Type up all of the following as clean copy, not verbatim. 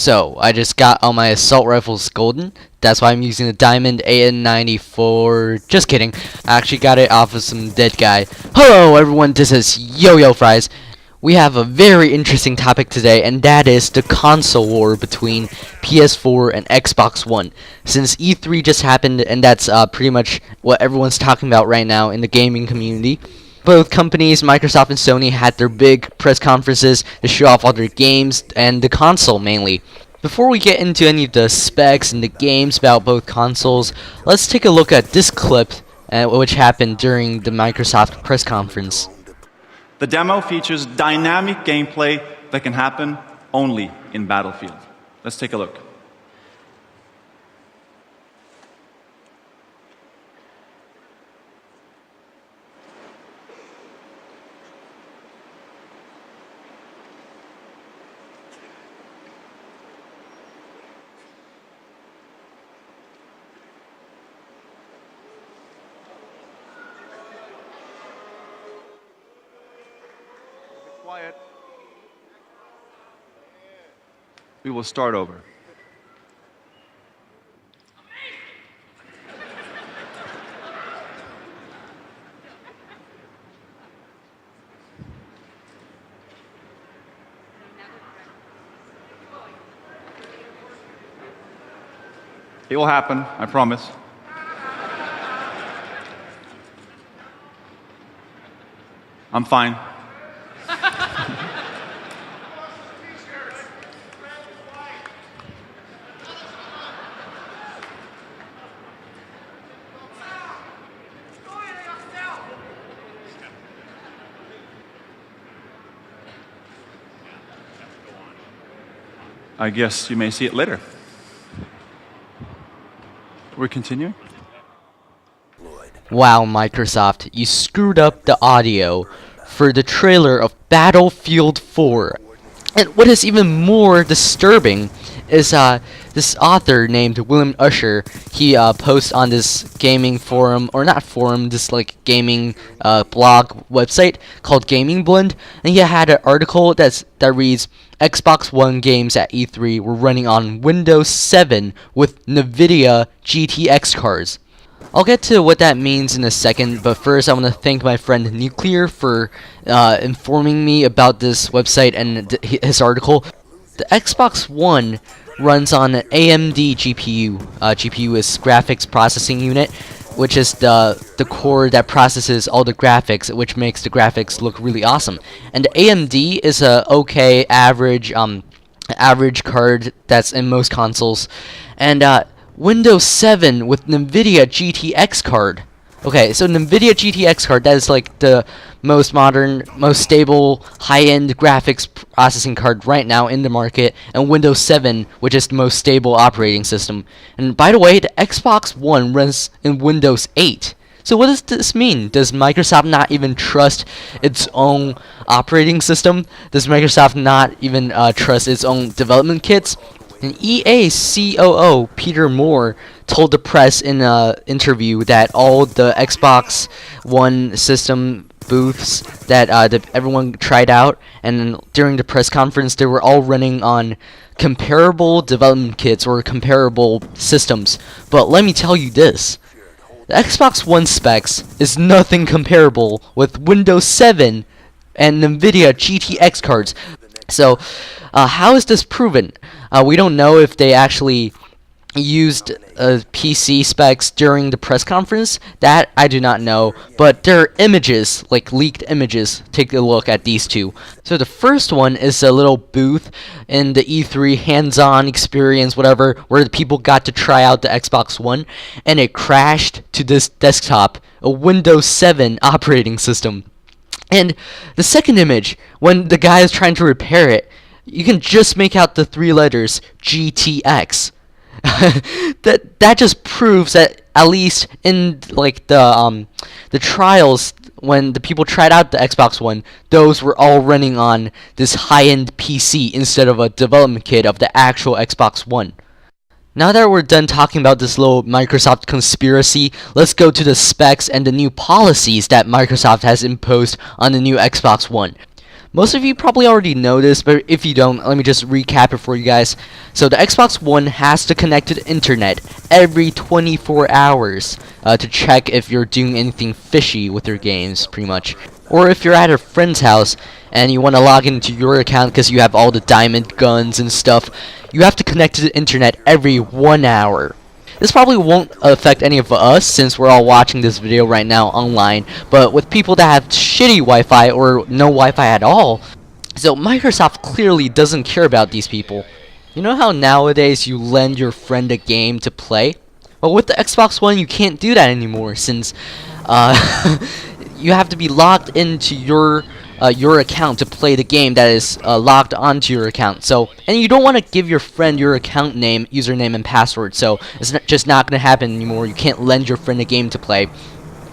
So, I just got all my assault rifles golden. That's why I'm using the Diamond AN94. Just kidding. I actually got it off of some dead guy. Hello everyone, this is Yo-Yo Fries. We have a very interesting topic today, and that is the console war between PS4 and Xbox One. Since E3 just happened, and that's pretty much what everyone's talking about right now in the gaming community. Both companies, Microsoft and Sony, had their big press conferences to show off all their games, and the console mainly. Before we get into any of the specs and the games about both consoles, let's take a look at this clip which happened during the Microsoft press conference. The demo features dynamic gameplay that can happen only in Battlefield. Let's take a look. Quiet. We will start over. It will happen, I promise. I'm fine. I guess you may see it later. We're continuing. Wow, Microsoft, you screwed up the audio for the trailer of Battlefield 4. And what is even more disturbing is this author named William Usher. He posts on this gaming forum, or not forum, this like gaming blog website called Gaming Blend, and he had an article that reads, Xbox One games at E3 were running on Windows 7 with NVIDIA GTX cards. I'll get to what that means in a second, but first I want to thank my friend Nuclear for informing me about this website and his article. The Xbox One runs on an AMD GPU. GPU is graphics processing unit, which is the core that processes all the graphics, which makes the graphics look really awesome. And the AMD is a okay average card that's in most consoles. And Windows 7 with NVIDIA GTX card. Okay, so NVIDIA GTX card, that is like the most modern, most stable, high-end graphics processing card right now in the market, and Windows 7, which is the most stable operating system. And by the way, the Xbox One runs in Windows 8. So what does this mean? Does Microsoft not even trust its own operating system? Does Microsoft not even trust its own development kits? And EA COO Peter Moore told the press in an interview that all the Xbox One system booths that everyone tried out, and during the press conference, they were all running on comparable development kits or comparable systems. But let me tell you this. The Xbox One specs is nothing comparable with Windows 7 and NVIDIA GTX cards. So, how is this proven? We don't know if they actually used PC specs during the press conference. That I do not know. But there are images, like leaked images. Take a look at these two. So the first one is a little booth in the E3 hands-on experience, whatever, where the people got to try out the Xbox One, and it crashed to this desktop, a Windows 7 operating system. And the second image, when the guy is trying to repair it, you can just make out the three letters GTX. that just proves that at least in like the trials, when the people tried out the Xbox One, those were all running on this high-end PC instead of a development kit of the actual Xbox One. Now that we're done talking about this little Microsoft conspiracy, let's go to the specs and the new policies that Microsoft has imposed on the new Xbox One. Most of you probably already know this, but if you don't, let me just recap it for you guys. So the Xbox One has to connect to the internet every 24 hours to check if you're doing anything fishy with your games, pretty much. Or if you're at a friend's house and you want to log into your account because you have all the diamond guns and stuff, you have to connect to the internet every 1 hour. This probably won't affect any of us since we're all watching this video right now online, but with people that have shitty Wi-Fi or no Wi-Fi at all, so Microsoft clearly doesn't care about these people. You know how nowadays you lend your friend a game to play? Well, with the Xbox One you can't do that anymore since you have to be logged into your account to play the game that is logged onto your account. So, and you don't want to give your friend your account name, username, and password. So it's just not going to happen anymore. You can't lend your friend a game to play.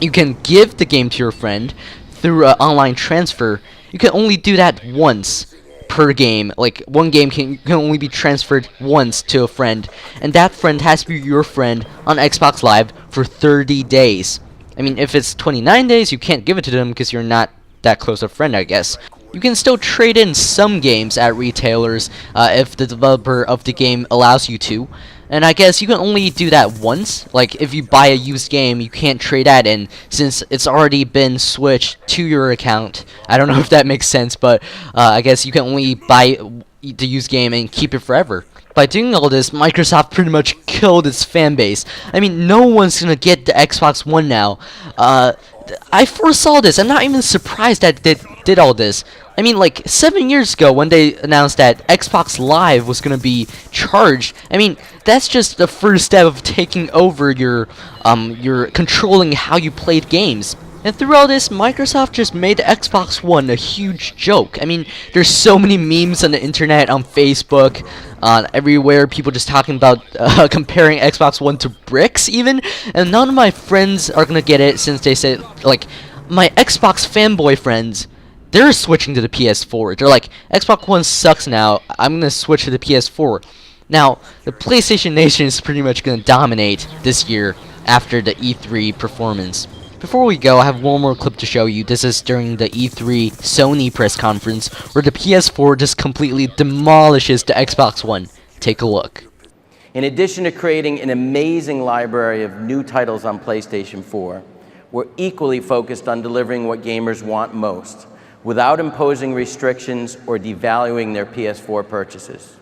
You can give the game to your friend through online transfer. You can only do that once per game. Like one game can only be transferred once to a friend, and that friend has to be your friend on Xbox Live for 30 days. I mean, if it's 29 days, you can't give it to them because you're not that close a friend, I guess. You can still trade in some games at retailers if the developer of the game allows you to. And I guess you can only do that once. Like, if you buy a used game, you can't trade that in since it's already been switched to your account. I don't know if that makes sense, but I guess you can only buy the used game and keep it forever. By doing all this, Microsoft pretty much killed its fan base. I mean, no one's gonna get the Xbox One now. I foresaw this. I'm not even surprised that they did all this. I mean, like 7 years ago when they announced that Xbox Live was gonna be charged. I mean, that's just the first step of taking over your controlling how you played games. And through all this, Microsoft just made the Xbox One a huge joke. I mean, there's so many memes on the internet, on Facebook, everywhere, people just talking about comparing Xbox One to bricks even, and none of my friends are gonna get it since they said, like, my Xbox fanboy friends, they're switching to the PS4. They're like, Xbox One sucks now, I'm gonna switch to the PS4. Now, the PlayStation Nation is pretty much gonna dominate this year after the E3 performance. Before we go, I have one more clip to show you. This is during the E3 Sony press conference, where the PS4 just completely demolishes the Xbox One. Take a look. In addition to creating an amazing library of new titles on PlayStation 4, we're equally focused on delivering what gamers want most, without imposing restrictions or devaluing their PS4 purchases.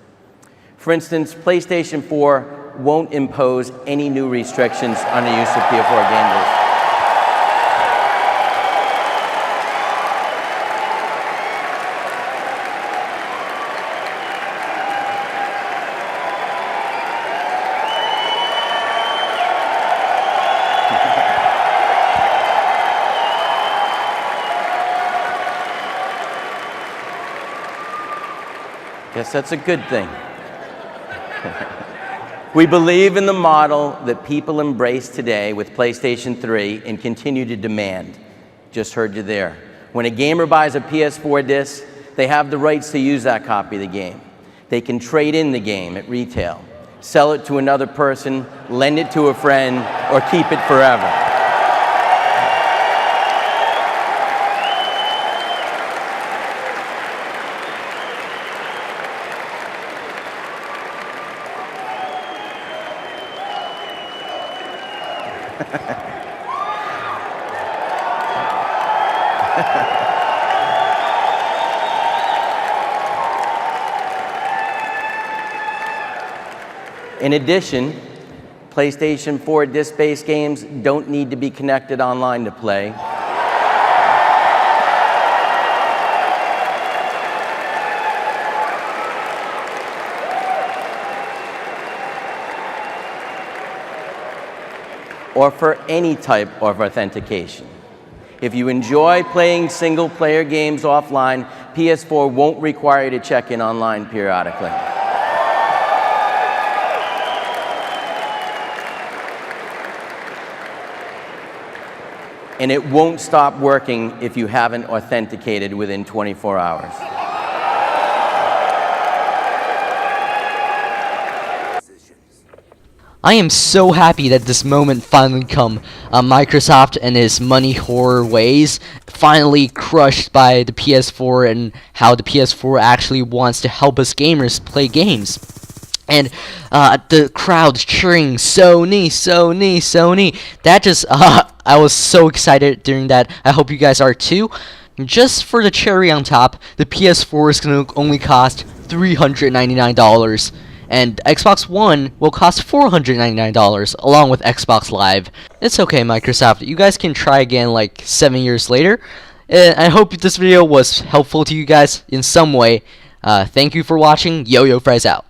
For instance, PlayStation 4 won't impose any new restrictions on the use of PS4 gamers. Guess that's a good thing. We believe in the model that people embrace today with PlayStation 3 and continue to demand. Just heard you there. When a gamer buys a PS4 disc, they have the rights to use that copy of the game. They can trade in the game at retail, sell it to another person, lend it to a friend, or keep it forever. In addition, PlayStation 4 disc-based games don't need to be connected online to play. Or for any type of authentication. If you enjoy playing single-player games offline, PS4 won't require you to check in online periodically. And it won't stop working if you haven't authenticated within 24 hours. I am so happy that this moment finally come. Microsoft and his money horror ways finally crushed by the PS4 and how the PS4 actually wants to help us gamers play games. And the crowd cheering Sony, Sony, Sony. That just I was so excited during that. I hope you guys are too. Just for the cherry on top, the PS4 is gonna only cost $399. And Xbox One will cost $499 along with Xbox Live. It's okay, Microsoft. You guys can try again like 7 years later. And I hope this video was helpful to you guys in some way. Thank you for watching. Yo-Yo Fries out.